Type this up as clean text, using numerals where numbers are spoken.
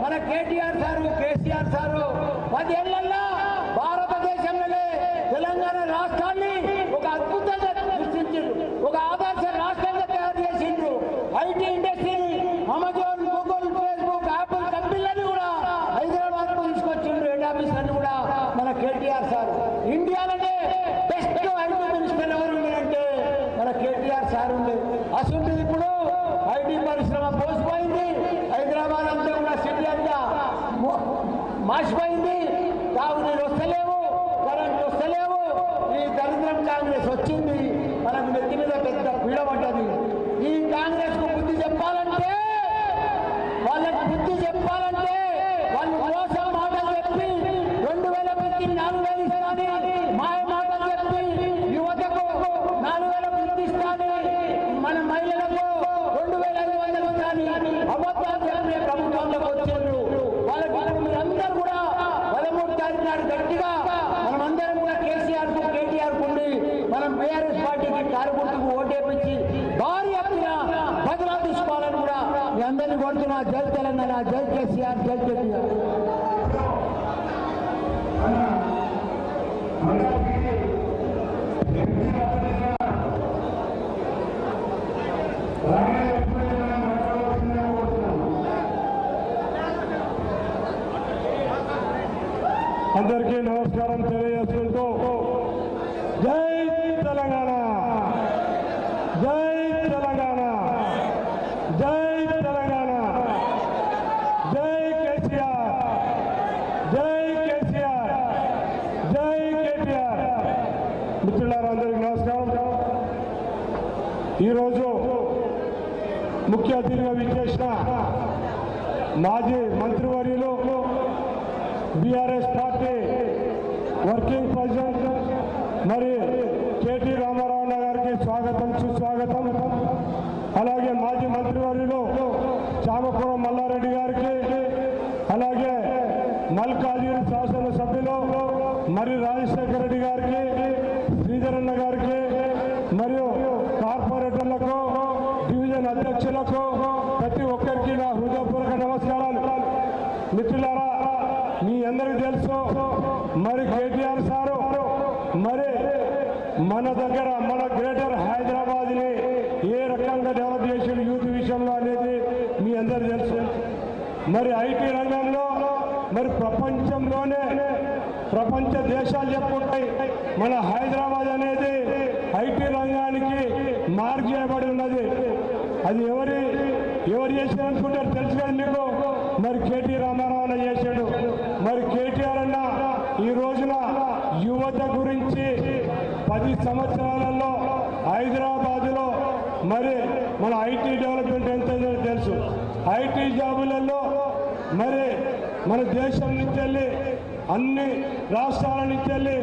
మన KTR sir KCR sir 10 ఏళ్లలో భారతదేశంలోనే తెలంగాణ రాష్ట్రాన్ని ఒక అద్భుతంగా సృష్టించారు, ఒక ఆదర్శ రాష్ట్రంగా తయారు చేసిండ్రు. ఐటీ ఇండస్ట్రీని అమెజాన్, గూగుల్, ఫేస్బుక్, యాపిల్ కంపెనీలను కూడా హైదరాబాద్ కు తీసుకొచ్చిండ్రు. హెడ్ ఆఫీసులను కూడా మన కేటీఆర్ సార్. ఇండియాలోనే బెస్ట్ ఐటీ మినిస్టర్ ఎవరు ఉన్నారంటే మన కేటీఆర్ సార్ ఉండే. అసలు ఇప్పుడు ఐటీ పరిశ్రమ పోసిపోయింది, హైదరాబాద్ అంతా కూడా సిటీ అంతా మార్చిపోయింది. తాగునీరు వస్తలేవు, కరెంట్ వస్తలేవు. ఈ దరిద్రం కాంగ్రెస్ వచ్చింది, మనకు నెత్తి మీద పెద్ద పీడ పడ్డది. ఈ కాంగ్రెస్ కు బుద్ధి చెప్పాలంటే, వాళ్ళకి బుద్ధి చెప్పాలంటే వాళ్ళు మోసం మాటలు చెప్పి 2000 పెట్టి 4000 ఇస్తాని మాయ మాటలు చెప్పి యువతకు 4000 వృత్తి ఇస్తాని, మన మహిళలకు 2500 ఇస్తాని అబద్ధాలు చెప్పి ప్రభుత్వంలోకి వచ్చారు. వాళ్ళకి మీరందరూ కూడా 13 తారీఖు నాడు గట్టిగా మనమందరం కూడా కేసీఆర్ కు కేటీఆర్ కుండి మనం బీఆర్ఎస్ పార్టీకి కారుగుర్తుకు ఓటేపించి భారీ ఎత్తున బదులా తీసుకోవాలని కూడా మీ అందరినీ కోరుతున్నా. జై తెలంగాణ, జై కేసీఆర్, జై కేటీఆర్. అందరికీ నమస్కారం తెలియజేసుకుంటూ జై తెలంగాణ, జై తెలంగాణ, జై తెలంగాణ, జై కేసీఆర్, జై కేసీఆర్, జై కేటీఆర్. మిత్రులారా అందరికీ నమస్కారం. ఈరోజు ముఖ్య అతిథిగా విచ్చేసిన మాజీ మంత్రివర్యులు, బీఆర్ఎస్ పార్టీ వర్కింగ్ ప్రెసిడెంట్ మరి కేటీ రామారావు గారికి స్వాగతం, సుస్వాగతం. అలాగే మాజీ మంత్రివర్యులు చామకూరం మల్లారెడ్డి గారికి, అలాగే మల్కాజిగిరి శాసనసభ్యులు మరి రాజశేఖర రెడ్డి గారికి, శ్రీధరన్న గారికి, మరియు కార్పొరేటర్లకు, డివిజన్ అధ్యక్షులకు ప్రతి ఒక్కరికి నా హృదయపూర్వక నమస్కారాలు. మిత్రులారా, మీ అందరికీ తెలుసు మరి కేటీఆర్ సారు మరి మన దగ్గర మన గ్రేటర్ హైదరాబాద్ ని ఏ రకంగా డెవలప్ చేసిన యూత్ విషయంలో అనేది మీ అందరికీ తెలుసు. మరి ఐటీ రంగంలో మరి ప్రపంచంలోనే ప్రపంచ దేశాలు చెప్పుకుంటాయి మన హైదరాబాద్ అనేది ఐటీ రంగానికి మార్క్ చేయబడి ఉన్నది. అది ఎవరు చేశారు అనుకుంటారు తెలుసు కదా మీకు. మరి కేటీ రామారావు చేశాడు. మరి కేటీఆర్ అన్న ఈ రోజున యువత గురించి 10 సంవత్సరాలలో హైదరాబాద్లో మరి మన ఐటీ డెవలప్మెంట్ ఎంత తెలుసు. ఐటీ జాబులలో మరి మన దేశం నుంచి వెళ్ళి అన్ని రాష్ట్రాల నుంచి వెళ్ళి